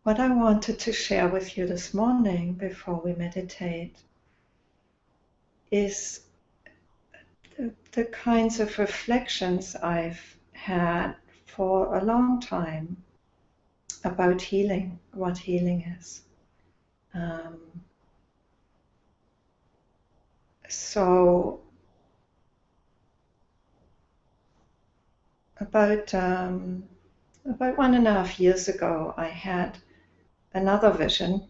what I wanted to share with you this morning before we meditate is the kinds of reflections I've had for a long time about healing, what healing is. So about 1.5 years ago, I had another vision,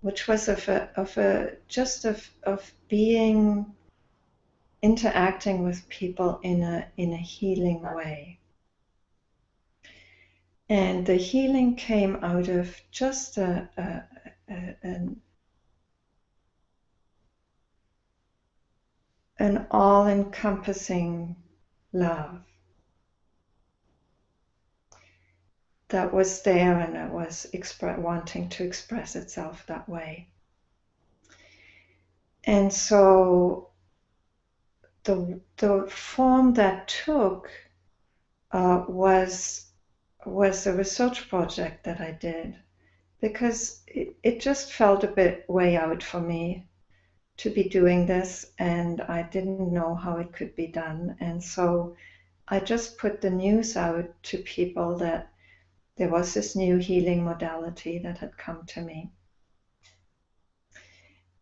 which was of being interacting with people in a healing way. And the healing came out of just an all-encompassing love that was there, and it was wanting to express itself that way. And so the form that took was a research project that I did, because it just felt a bit way out for me to be doing this, and I didn't know how it could be done. And so I just put the news out to people that there was this new healing modality that had come to me,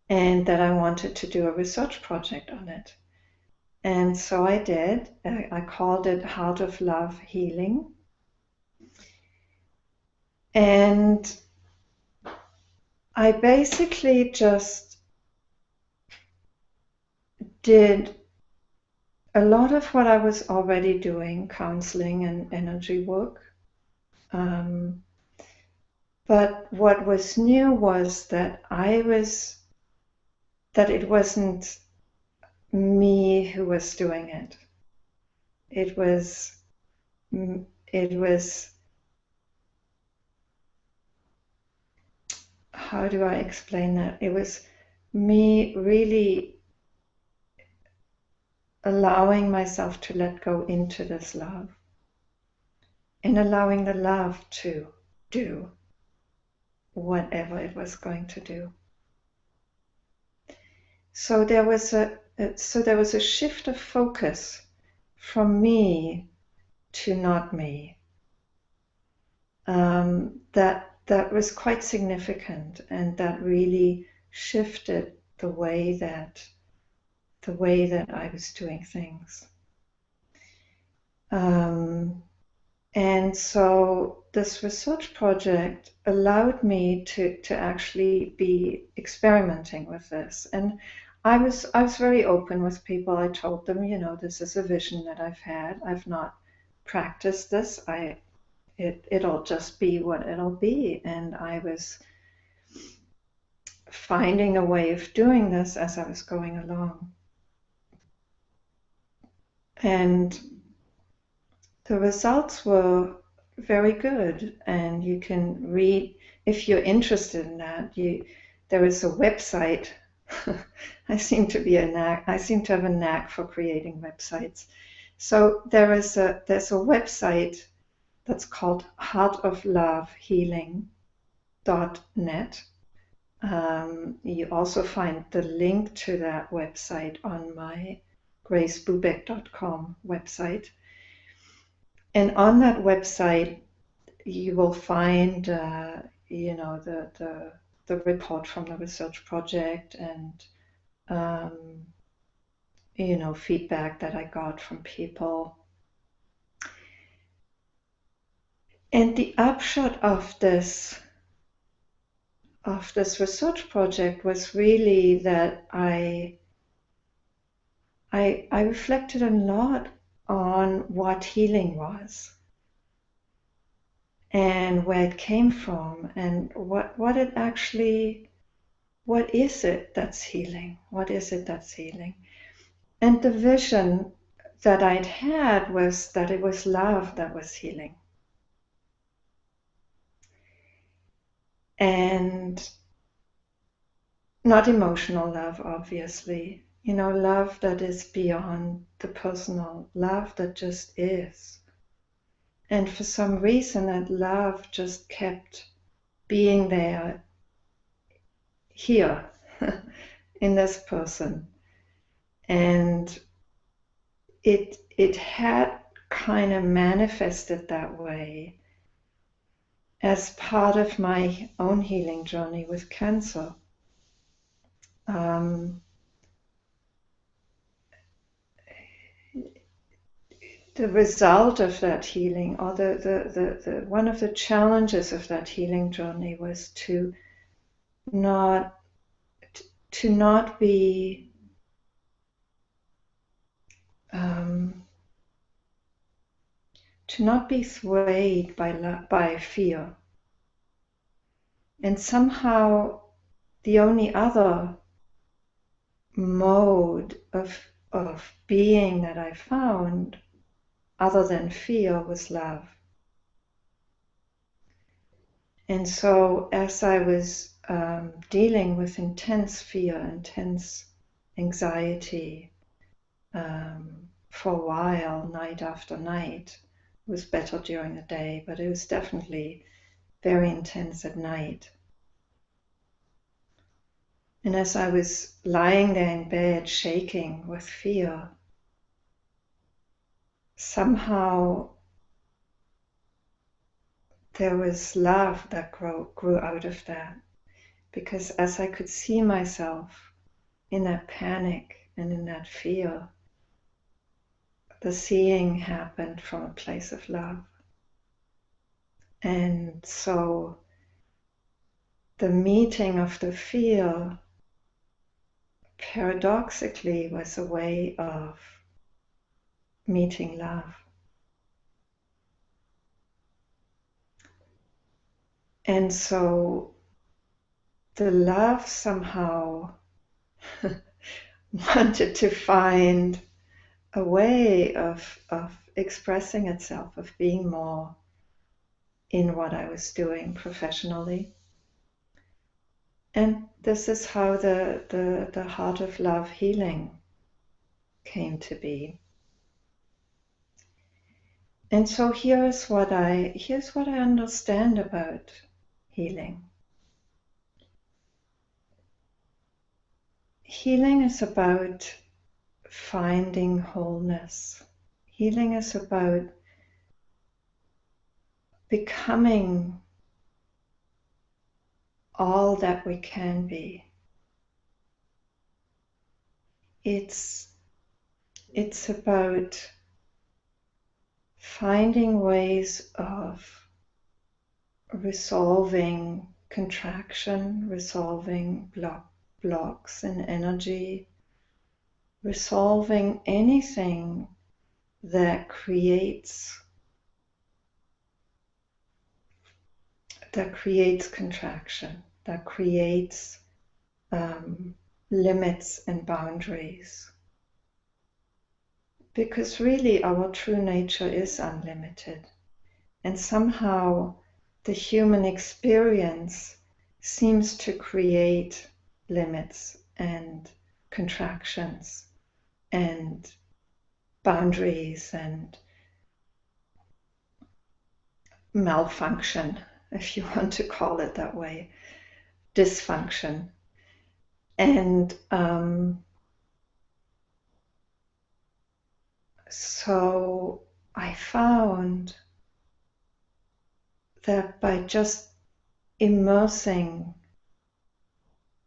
and that I wanted to do a research project on it. And so I did. I called it Heart of Love Healing. And I basically just did a lot of what I was already doing, counseling and energy work. But what was new was that it wasn't me who was doing it. It was, how do I explain that? It was me really allowing myself to let go into this love, and allowing the love to do whatever it was going to do. So there was a shift of focus from me to not me. That was quite significant, and that really shifted the way that I was doing things. And so this research project allowed me to actually be experimenting with this. And I was very open with people. I told them, this is a vision that I've had. I've not practiced this. It'll just be what it'll be. And I was finding a way of doing this as I was going along. And the results were very good, and you can read, if you're interested in that, there is a website. I seem to have a knack for creating websites. So there's a website that's called heartoflovehealing.net. You also find the link to that website on my gracebubeck.com website. And on that website, you will find, the report from the research project, and, feedback that I got from people. And the upshot of this research project was really that I reflected a lot on what healing was, and where it came from, and what is it that's healing? What is it that's healing? And the vision that I'd had was that it was love that was healing. And not emotional love, obviously. Love that is beyond the personal, love that just is. And for some reason, that love just kept being there here in this person. And it had kind of manifested that way as part of my own healing journey with cancer. The result of that healing, or the one of the challenges of that healing journey, was not be to not be swayed by fear. And somehow the only other mode of being that I found, other than fear, was love. And so as I was dealing with intense fear, intense anxiety, for a while, night after night, it was better during the day, but it was definitely very intense at night. And as I was lying there in bed, shaking with fear, somehow there was love that grew out of that. Because as I could see myself in that panic and in that fear, the seeing happened from a place of love. And so the meeting of the fear, paradoxically, was a way of meeting love. And so the love somehow wanted to find a way of expressing itself, of being more in what I was doing professionally. And this is how the Heart of Love healing came to be. And so here's what I understand about healing. Healing is about finding wholeness. Healing is about becoming all that we can be. It's about finding ways of resolving contraction, resolving blocks in energy, resolving anything that creates contraction, that creates limits and boundaries. Because really our true nature is unlimited. And somehow the human experience seems to create limits and contractions and boundaries and malfunction, if you want to call it that way, dysfunction. And so I found that by just immersing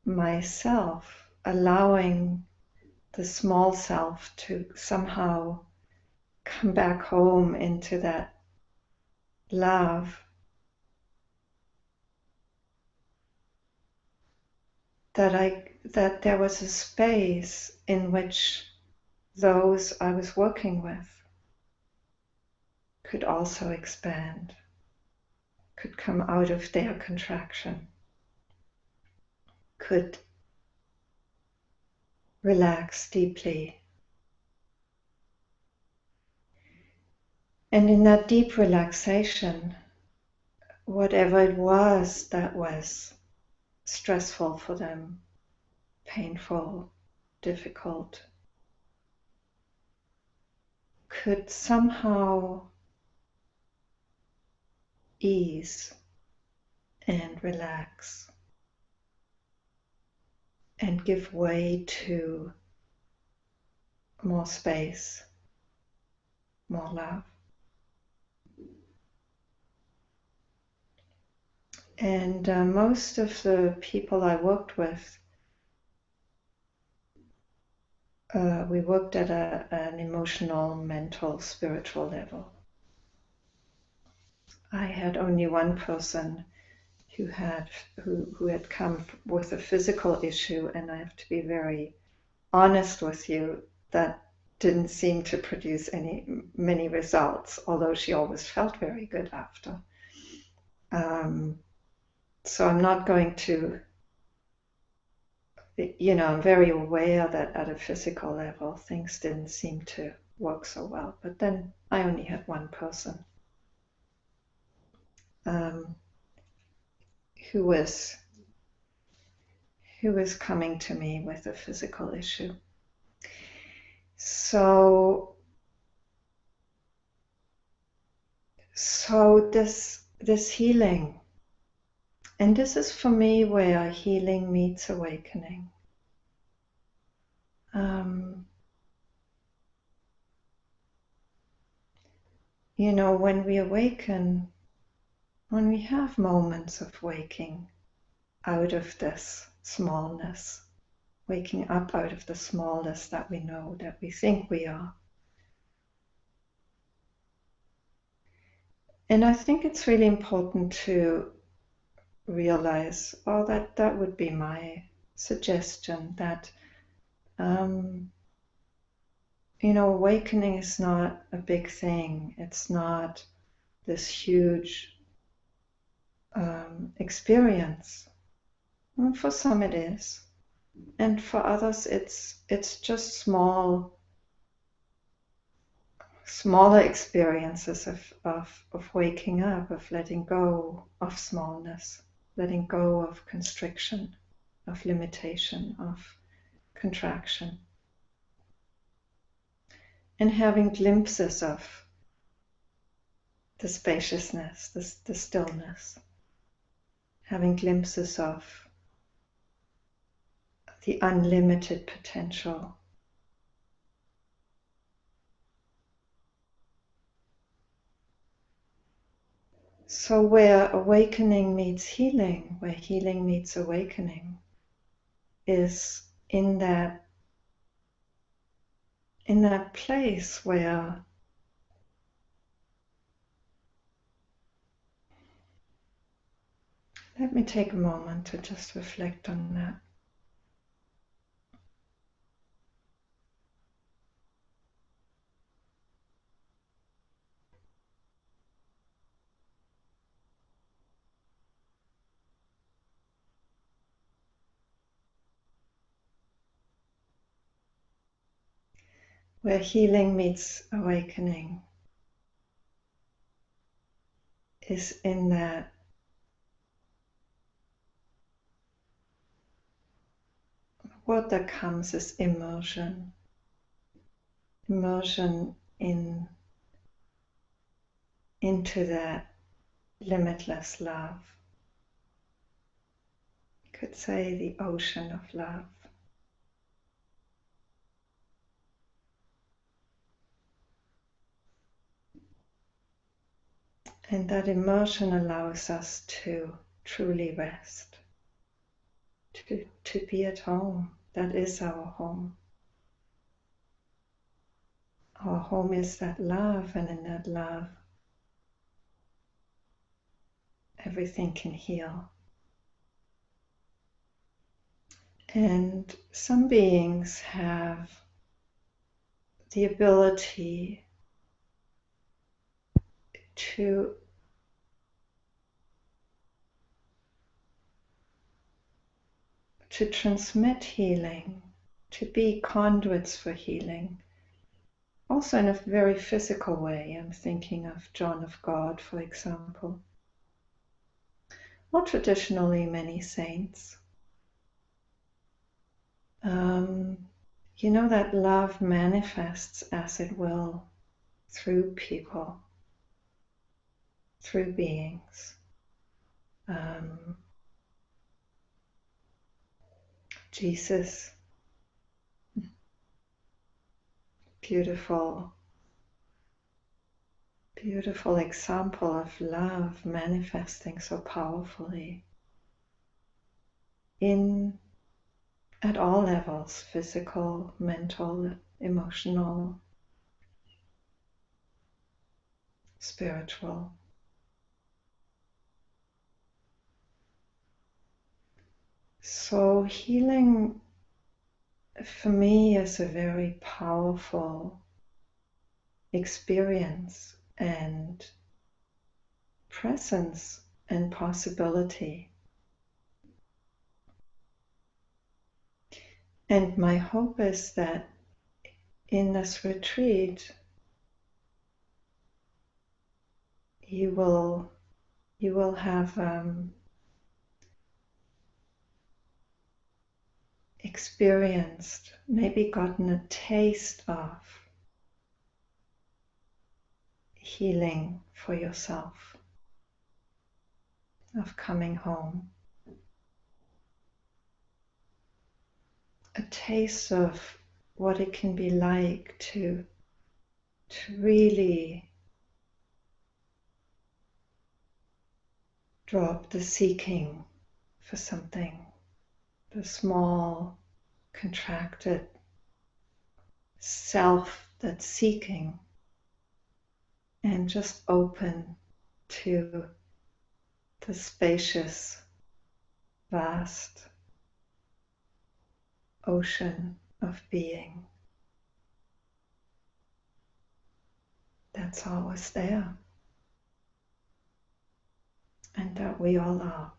myself, allowing the small self to somehow come back home into that love, that there was a space in which those I was working with could also expand, could come out of their contraction, could relax deeply. And in that deep relaxation, whatever it was that was stressful for them, painful, difficult, could somehow ease and relax and give way to more space, more love. And most of the people I worked with, we worked at an emotional, mental, spiritual level. I had only one person who had come with a physical issue, and I have to be very honest with you, that didn't seem to produce many results, although she always felt very good after. So I'm not going to, I'm very aware that at a physical level things didn't seem to work so well. But then I only had one person um, who was coming to me with a physical issue. So this healing, and this is for me where healing meets awakening. When we awaken, when we have moments of waking out of this smallness, waking up out of the smallness that we know, that we think we are. And I think it's really important to realize, that would be my suggestion, that awakening is not a big thing. It's not this huge experience. And for some it is, and for others it's just smaller experiences of waking up, of letting go of smallness, letting go of constriction, of limitation, of contraction, and having glimpses of the spaciousness, the stillness, having glimpses of the unlimited potential. So where awakening meets healing, where healing meets awakening, is in that place where let me take a moment to just reflect on that. Where healing meets awakening is in that what that comes is immersion into that limitless love. You could say the ocean of love. And that immersion allows us to truly rest, to be at home. That is our home. Our home is that love, and in that love, everything can heal. And some beings have the ability to transmit healing, to be conduits for healing, also in a very physical way. I'm thinking of John of God, for example, or traditionally many saints. That love manifests as it will through people, through beings. um, Jesus, beautiful, beautiful example of love manifesting so powerfully in at all levels, physical, mental, emotional, spiritual. So healing for me is a very powerful experience and presence and possibility. And my hope is that in this retreat, you will have experienced, maybe gotten a taste of healing for yourself, of coming home, a taste of what it can be like to really drop the seeking for something, the small, contracted self that's seeking, and just open to the spacious, vast ocean of being that's always there and that we all are.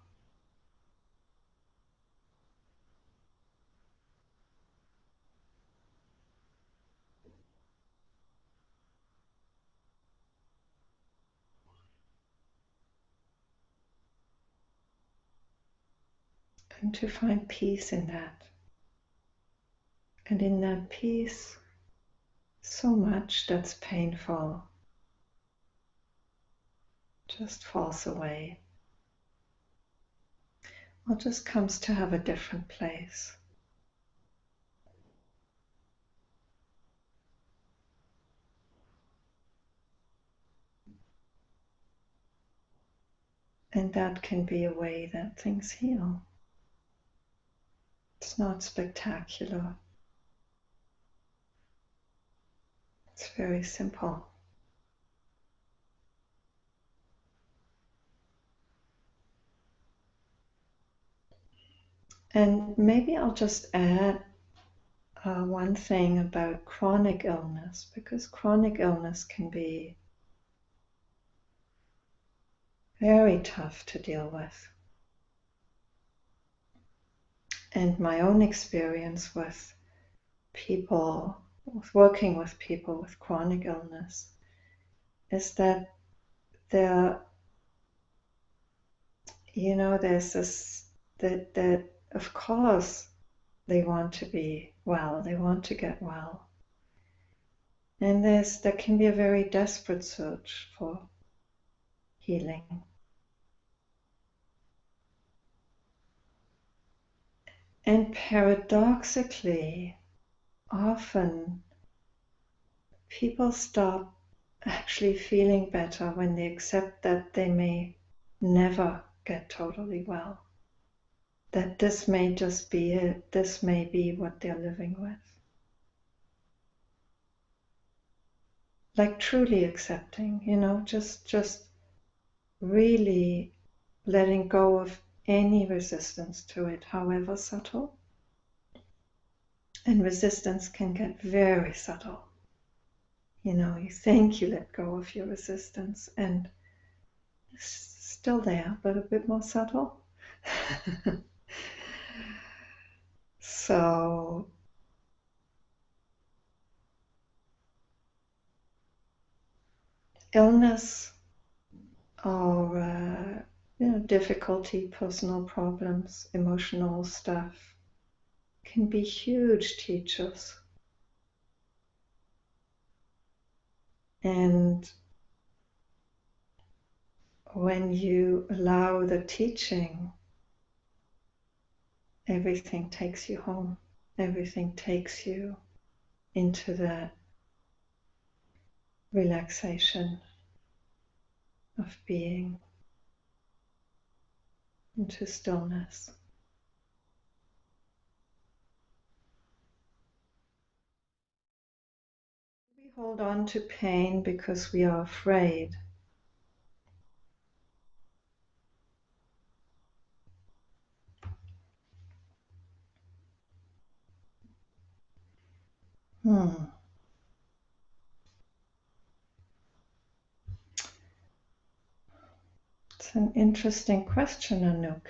And to find peace in that. And in that peace, so much that's painful just falls away, or just comes to have a different place. And that can be a way that things heal. It's not spectacular. It's very simple. And maybe I'll just add one thing about chronic illness, because chronic illness can be very tough to deal with. And my own experience with people, with working with people with chronic illness, is that there's this, that of course they want to be well, they want to get well. And there can be a very desperate search for healing. And paradoxically, often people stop actually feeling better when they accept that they may never get totally well. That this may just be it, this may be what they're living with. Like truly accepting, just really letting go of any resistance to it, however subtle. And resistance can get very subtle. You think you let go of your resistance and it's still there, but a bit more subtle. So illness or difficulty, personal problems, emotional stuff can be huge teachers. And when you allow the teaching, everything takes you home. Everything takes you into that relaxation of being, into stillness. We hold on to pain because we are afraid. It's an interesting question, Anouk.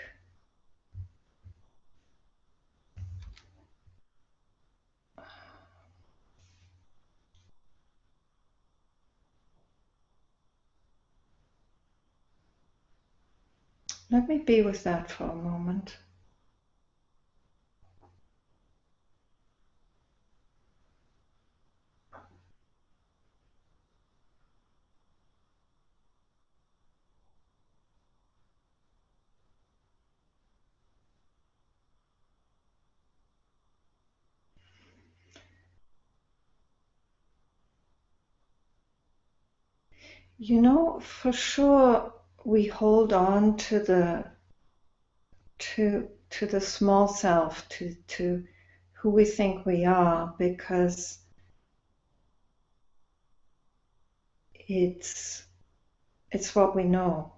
Let me be with that for a moment. You know, for sure we hold on to the small self, to who we think we are, because it's what we know.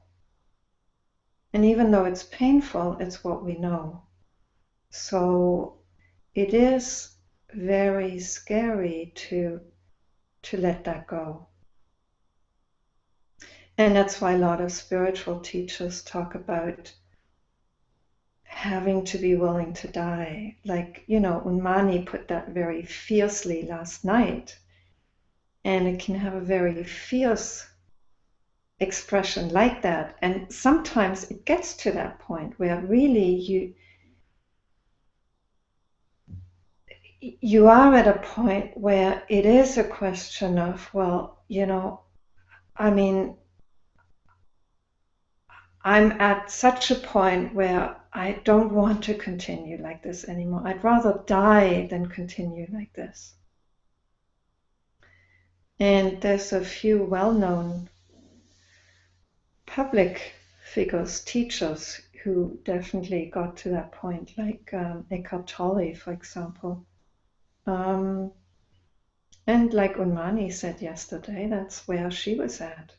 And even though it's painful, it's what we know. So it is very scary to let that go. And that's why a lot of spiritual teachers talk about having to be willing to die. Like, you know, Unmani put that very fiercely last night. And it can have a very fierce expression like that. And sometimes it gets to that point where really you are at a point where it is a question of, well, you know, I mean, I'm at such a point where I don't want to continue like this anymore. I'd rather die than continue like this. And there's a few well-known public figures, teachers, who definitely got to that point, like Eckhart Tolle, for example. And like Unmani said yesterday, that's where she was at.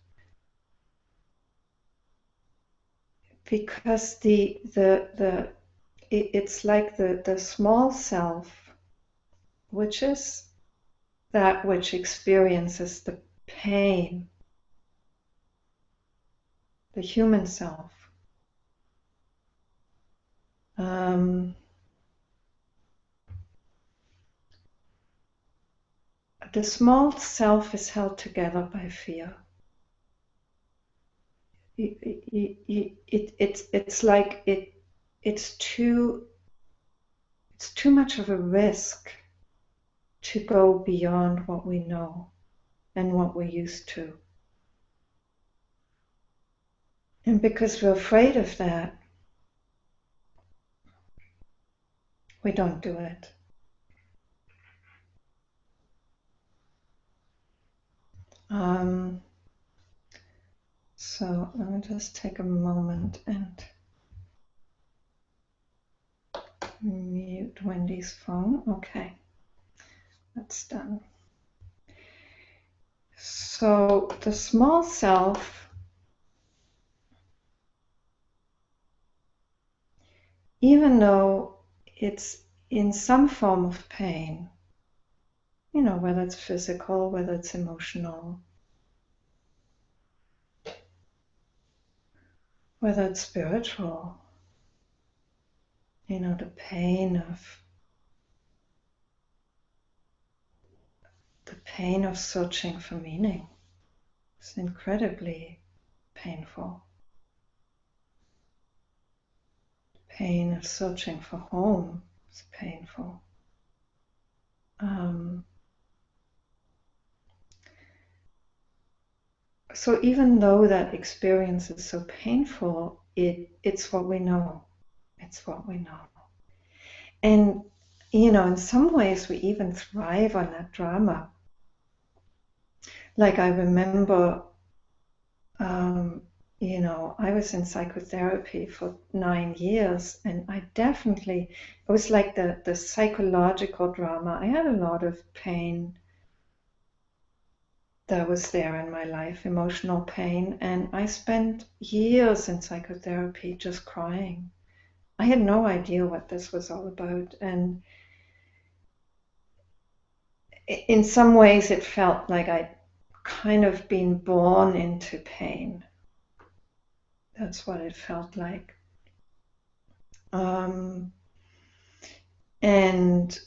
Because it's like the small self, which is that which experiences the pain, the human self. The small self is held together by fear. It's like it's too much of a risk to go beyond what we know and what we're used to. And because we're afraid of that, we don't do it. So let me just take a moment and mute Wendy's phone. Okay, that's done. So the small self, even though it's in some form of pain, you know, whether it's physical, whether it's emotional, whether it's spiritual, you know, the pain of searching for meaning is incredibly painful. Pain of searching for home is painful. so even though that experience is so painful, it's what we know. It's what we know. And, in some ways, we even thrive on that drama. Like I remember, I was in psychotherapy for 9 years, and it was like the psychological drama. I had a lot of pain that was there in my life, emotional pain, and I spent years in psychotherapy just crying. I had no idea what this was all about, and in some ways it felt like I'd kind of been born into pain. That's what it felt like. Um, and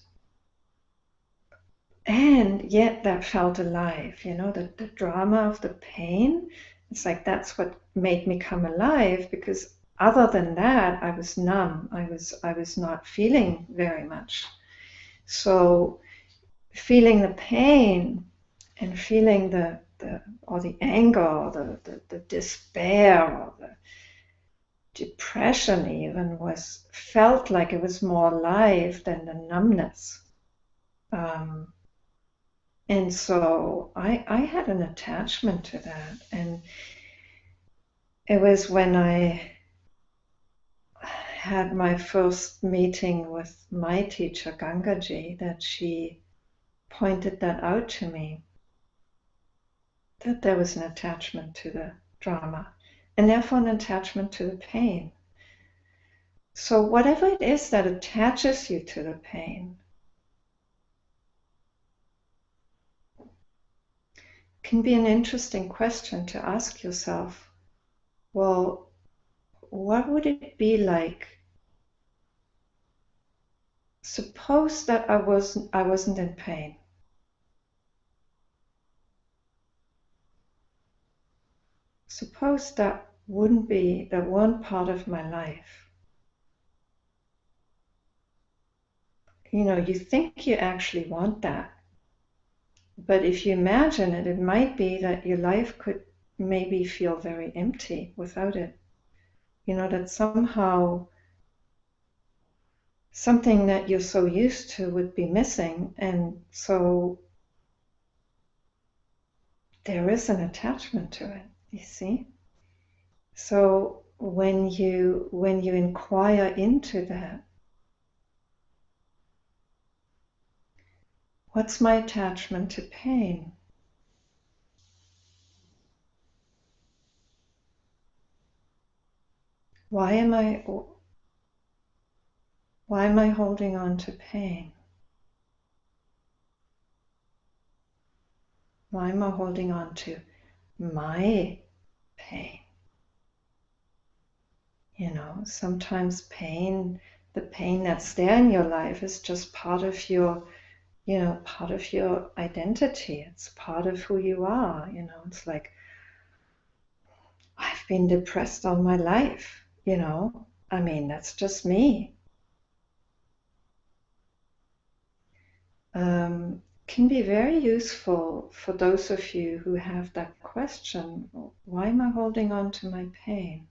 yet that felt alive, the drama of the pain. It's like that's what made me come alive, because other than that, I was numb. I was not feeling very much. So feeling the pain and feeling the or the anger or the despair or the depression even felt like it was more alive than the numbness. And so I had an attachment to that. And it was when I had my first meeting with my teacher, Gangaji, that she pointed that out to me, that there was an attachment to the drama and therefore an attachment to the pain. So whatever it is that attaches you to the pain can be an interesting question to ask yourself. Well, what would it be like? Suppose that I wasn't in pain. Suppose that weren't part of my life. You think you actually want that. But if you imagine it, it might be that your life could maybe feel very empty without it. That somehow something that you're so used to would be missing. And so there is an attachment to it, you see? So when you inquire into that, what's my attachment to pain? Why am I holding on to pain? Why am I holding on to my pain? Sometimes the pain that's there in your life is just part of your identity. It's part of who you are. It's like, I've been depressed all my life. That's just me. Can be very useful for those of you who have that question. Why am I holding on to my pain?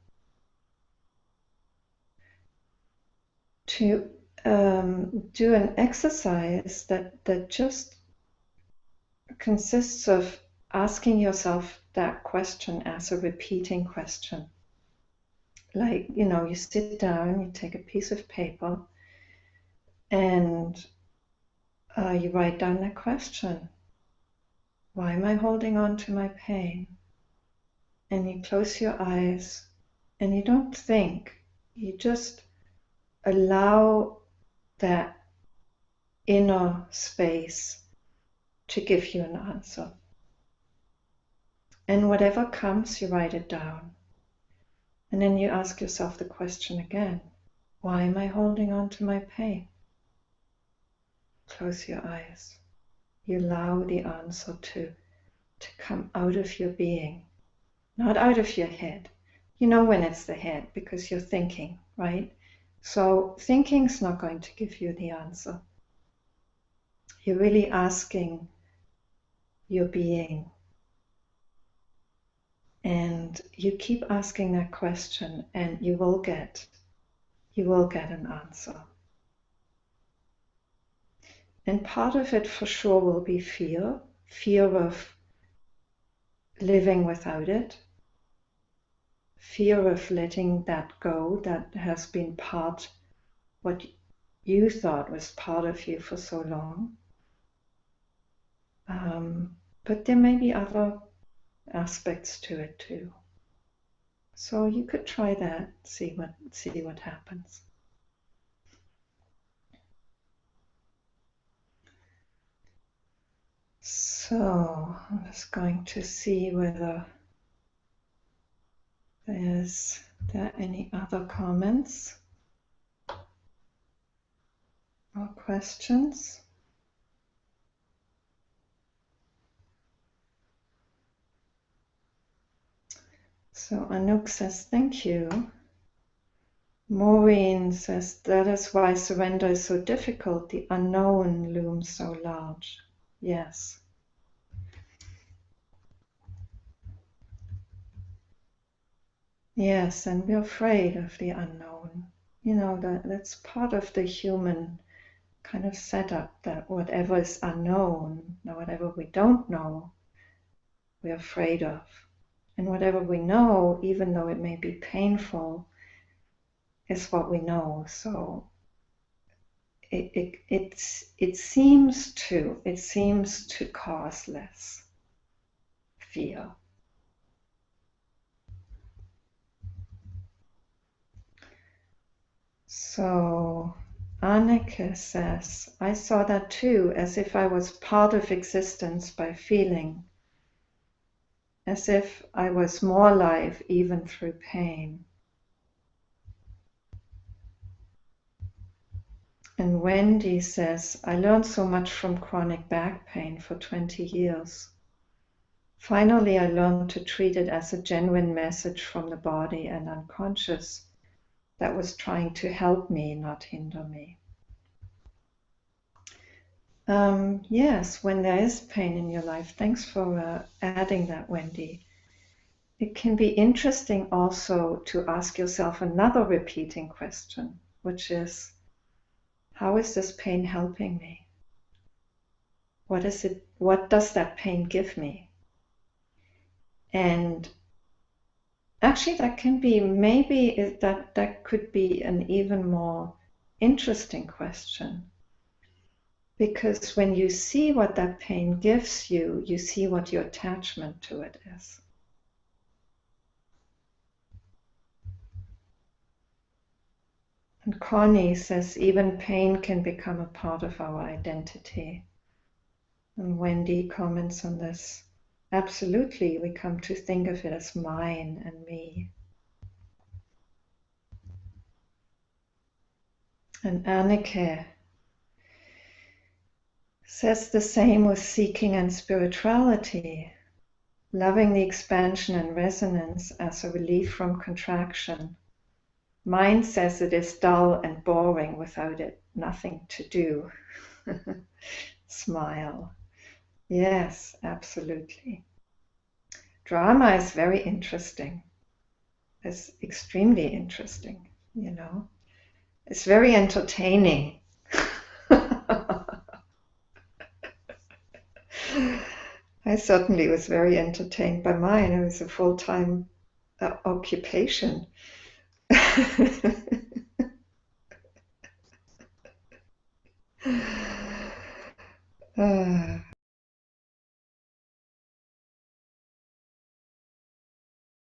To do an exercise that just consists of asking yourself that question as a repeating question. Like, you sit down, you take a piece of paper, and you write down the question. Why am I holding on to my pain? And you close your eyes and you don't think, you just allow that inner space to give you an answer. And whatever comes, you write it down. And then you ask yourself the question again. Why am I holding on to my pain? Close your eyes. You allow the answer to come out of your being, not out of your head. You know when it's the head because you're thinking, right? So thinking's not going to give you the answer. You're really asking your being And you keep asking that question and you will get an answer. And part of it for sure will be fear of living without it, fear of letting that go that has been part, what you thought was part of you for so long. But there may be other aspects to it too. So you could try that, see what happens. So I'm just going to see whether there any other comments or questions. So Anouk says, thank you. Maureen says, that is why surrender is so difficult. The unknown looms so large. Yes. Yes, and we're afraid of the unknown. You know, that's part of the human kind of setup, that whatever is unknown, or whatever we don't know, we're afraid of. And whatever we know, even though it may be painful, is what we know. So it seems to cause less fear. So Anneke says, I saw that too, as if I was part of existence by feeling, as if I was more alive even through pain. And Wendy says, I learned so much from chronic back pain for 20 years. Finally, I learned to treat it as a genuine message from the body and unconscious that was trying to help me, not hinder me. Yes, when there is pain in your life, thanks for adding that, Wendy. It can be interesting also to ask yourself another repeating question, which is, how is this pain helping me? What does that pain give me? And actually that can be, maybe that could be an even more interesting question. Because when you see what that pain gives you, you see what your attachment to it is. And Connie says, even pain can become a part of our identity. And Wendy comments on this. Absolutely, we come to think of it as mine and me. And Anneke says the same with seeking and spirituality, loving the expansion and resonance as a relief from contraction. Mine says it is dull and boring without it, nothing to do. Smile. Yes, absolutely. Drama is very interesting. It's extremely interesting, you know. It's very entertaining. I certainly was very entertained by mine. It was a full-time occupation.